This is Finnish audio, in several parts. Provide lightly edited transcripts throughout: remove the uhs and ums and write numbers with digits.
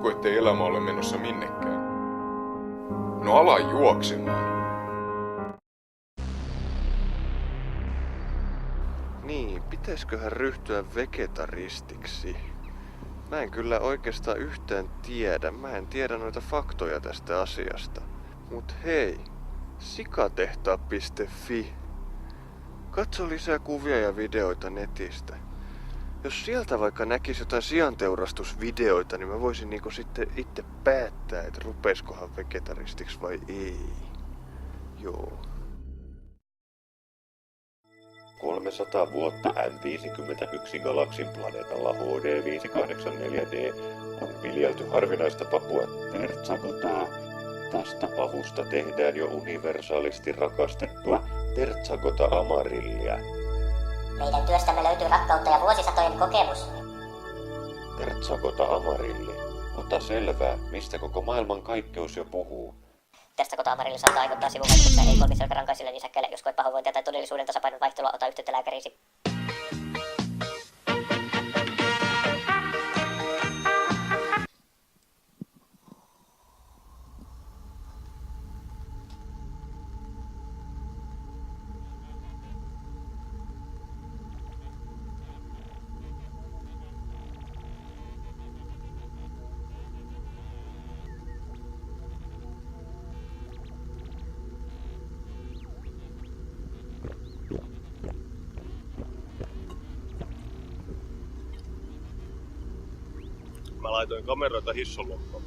Luulitko, ettei elämä ole menossa minnekään? No ala juoksemaan. Niin, pitäisköhän ryhtyä vegetaristiksi? Mä en kyllä oikeastaan yhtään tiedä. Mä en tiedä noita faktoja tästä asiasta. Mut hei, sikatehtaa.fi. Katso lisää kuvia ja videoita netistä. Jos sieltä vaikka näkisi jotain sianteurastusvideoita, niin mä voisin niinku sitten itse päättää, että rupeskohan vegetaristiksi vai ei. Joo. 300 vuotta M51 galaksin planeetalla HD 584D on viljelty harvinaista papua Tertsagotaa. Tästä pavusta tehdään jo universaalisti rakastettua Tertsagota amarillia. Meidän työstämme löytyy rakkautta ja vuosisatojen kokemus. Tertsagota amarilli. Ota selvää, mistä koko maailman kaikkeus jo puhuu. Tertsagota amarilli saattaa aiheuttaa sivuvaikutuksia ei-kolmiselkärankaisille nisäkkäille. Jos koet pahoinvointia tai todellisuuden tasapainon vaihtelua, ota yhteyttä lääkäriisi. Mä laitoin kameroita hissunlukkoon.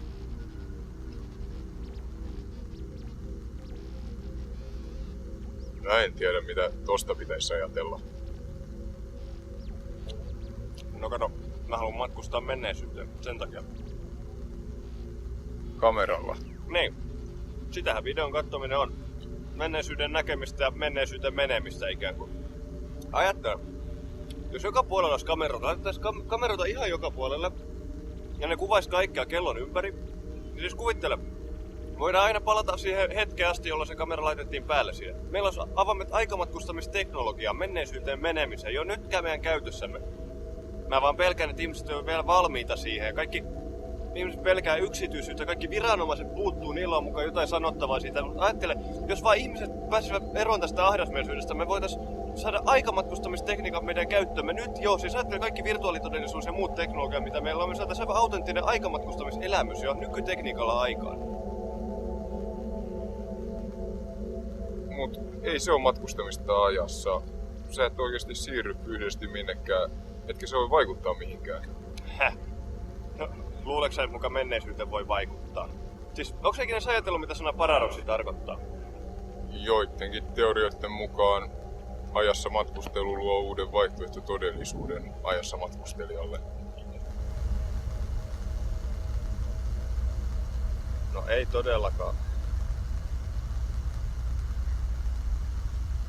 Mä en tiedä, mitä tosta pitäisi ajatella. No kato, mä haluan matkustaa menneisyyteen sen takia. Kameralla. Niin, sitähän videon katsominen on. Menneisyyden näkemistä ja menneisyyteen menemistä ikään kuin. Ajattele, jos joka puolella olisi kameroita, laitettaisiin kameroita ihan joka puolelle. Ja ne kuvaisi kaikkea kellon ympäri. Niin siis kuvittele, voidaan aina palata siihen hetkeen asti, jolloin se kamera laitettiin päälle siihen. Meillä olisi avoimet aikamatkustamisteknologiaa menneisyyteen menemiseen jo nytkään meidän käytössämme. Mä vaan pelkään, että ihmiset on vielä valmiita siihen. Ja kaikki ihmiset pelkää yksityisyyttä, kaikki viranomaiset puuttuu, niillä on mukaan jotain sanottavaa siitä. Mutta ajattele, jos vaan ihmiset pääsisivät eroon tästä ahdasmielisyydestä, me voitaisiin saada aikamatkustamistekniikan meidän käyttöömme nyt jo. Siis ajattele kaikki virtuaalitodellisuus ja muut teknologiat, mitä meillä on. Me saataisiin aivan autenttinen aikamatkustamiselämys jo nykytekniikalla aikaan. Mut ei se ole matkustamista ajassa. Sä et oikeesti siirry fyysisesti minnekään, etkä se voi vaikuttaa mihinkään. Häh? No, luuleeko sä, että muka menneisyyteen voi vaikuttaa? Siis, onko sä ikinä ajatellut, mitä sana paradoksi tarkoittaa? Joidenkin teorioiden mukaan ajassa matkustelu luo uuden vaihtoehtotodellisuuden ajassa matkustelijalle. No ei todellakaan.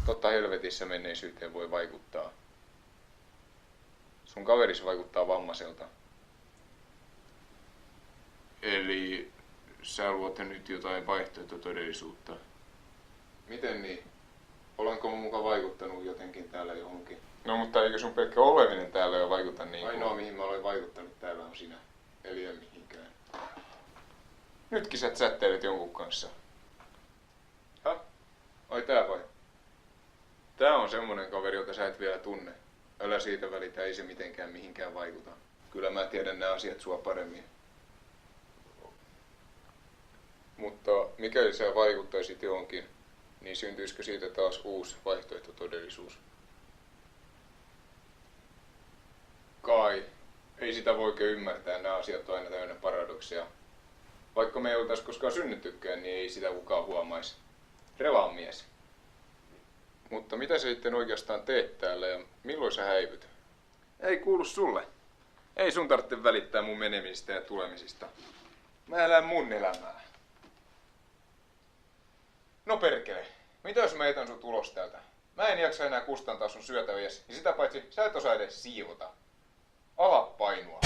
Totta helvetissä menneisyyteen voi vaikuttaa. Sun kaveris vaikuttaa vammaiselta. Eli sä luot nyt jotain vaihtoehtotodellisuutta. Miten niin? Olenko mä muka vaikuttanut jotenkin täällä johonkin? No mutta eikö sun pelkkä oleminen täällä jo vaikuta niin? Ainoa mihin mä olen vaikuttanut täällä on sinä. Eli en mihinkään. Nytkin sä chattailet jonkun kanssa. Ha? Ai tää vai? Tää on semmonen kaveri, jota sä et vielä tunne. Älä siitä välitä, ei se mitenkään mihinkään vaikuta. Kyllä mä tiedän nämä asiat sua paremmin. Mutta mikäli sä vaikuttaisit johonkin, niin syntyisikö siitä taas uusi vaihtoehtotodellisuus? Kai. Ei sitä voi ymmärtää, nämä asiat on aina täynnä paradokseja. Vaikka me ei oltais koskaan synnyttykään, niin ei sitä kukaan huomaisi. Rela on mies. Mutta mitä sä sitten oikeastaan teet täällä ja milloin sä häivyt? Ei kuulu sulle. Ei sun tarvitse välittää mun menemisistä ja tulemisista. Mä elän mun elämää. No perkele, mitä jos mä etän sut ulos täältä? Mä en jaksa enää kustantaa sun syötäviäsi, ja sitä paitsi sä et osaa edes siivota. Ala painua.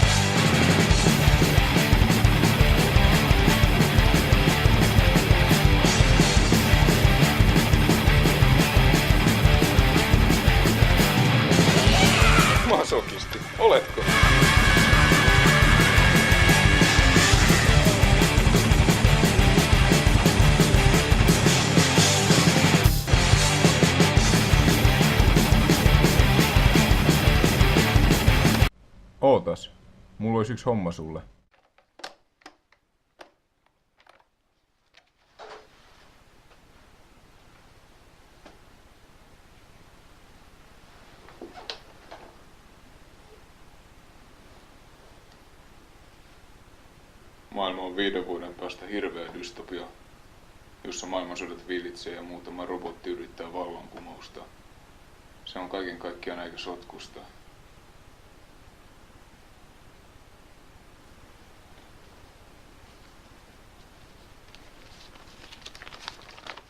Masokisti, oletko? mulla olisi yksi homma sulle. Maailma on 5 vuoden päästä hirveä dystopia, jossa maailmansodat villitsee ja muutama robotti yrittää vallankumousta. Se on kaiken kaikkiaan aika sotkusta.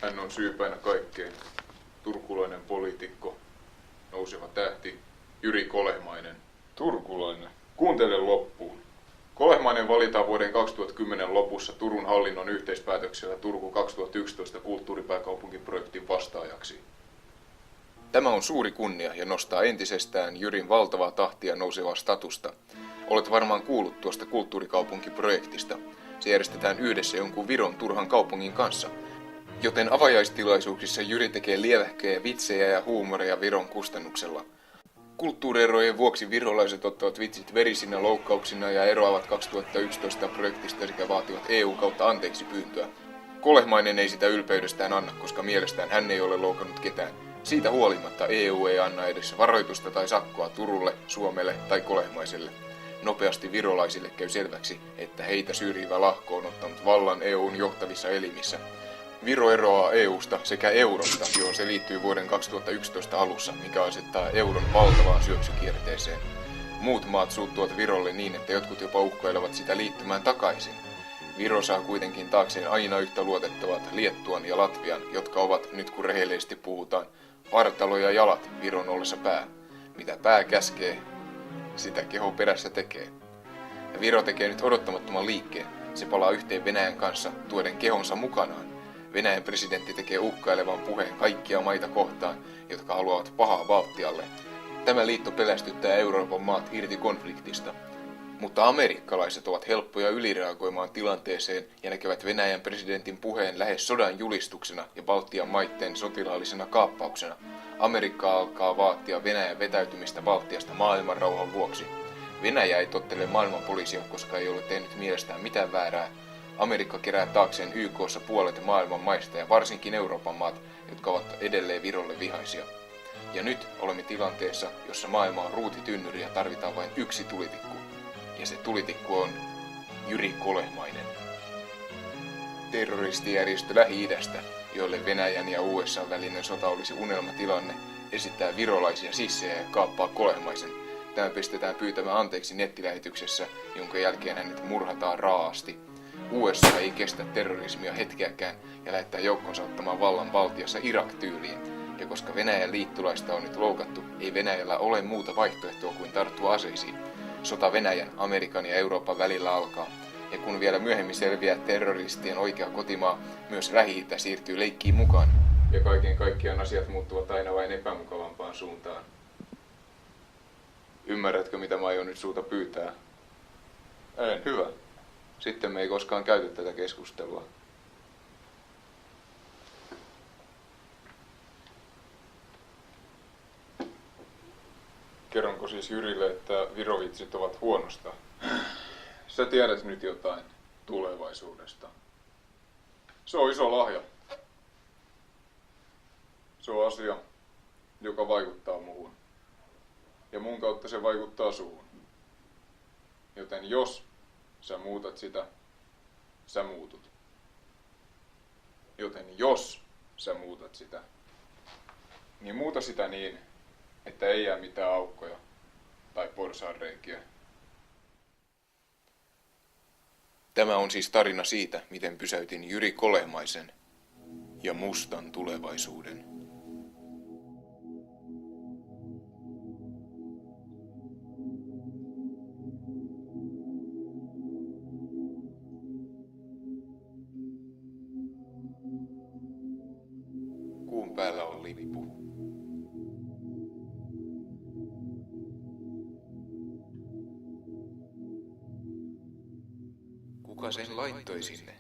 Hän on syypäinä kaikkeen. Turkulainen poliitikko, nouseva tähti, Jyri Kolehmainen. Turkulainen? Kuuntele loppuun. Kolehmainen valitaan vuoden 2010 lopussa Turun hallinnon yhteispäätöksellä Turku 2011 kulttuuripääkaupunkiprojektin vastaajaksi. Tämä on suuri kunnia ja nostaa entisestään Jyrin valtavaa tahtia nousevaa statusta. Olet varmaan kuullut tuosta kulttuurikaupunkiprojektista. Se järjestetään yhdessä jonkun Viron Turhan kaupungin kanssa. Joten avajaistilaisuuksissa Jyri tekee lievähköjä vitsejä ja huumoria Viron kustannuksella. Kulttuurierojen vuoksi virolaiset ottavat vitsit verisinä loukkauksina ja eroavat 2011 projektista sekä vaativat EU kautta anteeksi pyyntöä. Kolehmainen ei sitä ylpeydestään anna, koska mielestään hän ei ole loukannut ketään. Siitä huolimatta EU ei anna edes varoitusta tai sakkoa Turulle, Suomelle tai Kolehmaiselle. Nopeasti virolaisille käy selväksi, että heitä syrjivä lahko on ottanut vallan EUn johtavissa elimissä. Viro eroaa EUsta sekä eurosta, johon se liittyy vuoden 2011 alussa, mikä asettaa euron valtavaan syöksykierteeseen. Muut maat suuttuvat Virolle niin, että jotkut jopa uhkailevat sitä liittymään takaisin. Viro saa kuitenkin taakseen aina yhtä luotettavat Liettuan ja Latvian, jotka ovat, nyt kun rehellisesti puhutaan, vartalo ja jalat Viron ollessa pää. Mitä pää käskee, sitä keho perässä tekee. Ja Viro tekee nyt odottamattoman liikkeen. Se palaa yhteen Venäjän kanssa tuoden kehonsa mukanaan. Venäjän presidentti tekee uhkailevan puheen kaikkia maita kohtaan, jotka haluavat pahaa Baltialle. Tämä liitto pelästyttää Euroopan maat irti konfliktista. Mutta amerikkalaiset ovat helppoja ylireagoimaan tilanteeseen ja näkevät Venäjän presidentin puheen lähes sodan julistuksena ja Baltian maitten sotilaallisena kaappauksena. Amerikka alkaa vaatia Venäjän vetäytymistä Baltiasta maailmanrauhan vuoksi. Venäjä ei tottele maailmanpoliisia, koska ei ole tehnyt mielestään mitään väärää. Amerikka kerää taakseen YK:ssa puolet maailman maista ja varsinkin Euroopan maat, jotka ovat edelleen Virolle vihaisia. Ja nyt olemme tilanteessa, jossa maailma on ruutitynnyri ja tarvitaan vain yksi tulitikku. Ja se tulitikku on Jyri Kolehmainen. Terroristijärjestö Lähi-idästä, joille Venäjän ja USA välinen sota olisi unelmatilanne, esittää virolaisia sissejä ja kaappaa Kolehmaisen. Tämä pistetään pyytämään anteeksi nettilähetyksessä, jonka jälkeen hänet murhataan raaasti. USA ei kestä terrorismia hetkeäkään ja lähettää joukkonsa ottamaan vallan Baltiassa Irak-tyyliin. Ja koska Venäjän liittolaista on nyt loukattu, ei Venäjällä ole muuta vaihtoehtoa kuin tarttua aseisiin. Sota Venäjän, Amerikan ja Euroopan välillä alkaa. Ja kun vielä myöhemmin selviää terroristien oikea kotimaa, myös Lähi-itä siirtyy leikkiin mukaan. Ja kaiken kaikkiaan asiat muuttuvat aina vain epämukavampaan suuntaan. Ymmärrätkö, mitä mä aion nyt sulta pyytää? En. Hyvä. Sitten me ei koskaan käyty tätä keskustelua. Kerronko siis Jyrille, että virovitsit ovat huonosta? Sä tiedät nyt jotain tulevaisuudesta. Se on iso lahja. Se on asia, joka vaikuttaa muuhun. Ja mun kautta se vaikuttaa suhun. Joten jos sä muutat sitä, sä muutut. Joten jos sä muutat sitä, niin muuta sitä niin, että ei jää mitään aukkoja tai porsaanreikiä. Tämä on siis tarina siitä, miten pysäytin Jyri Kolehmaisen ja mustan tulevaisuuden. Kuun päällä on lippu. Kuka sen laittoi sinne?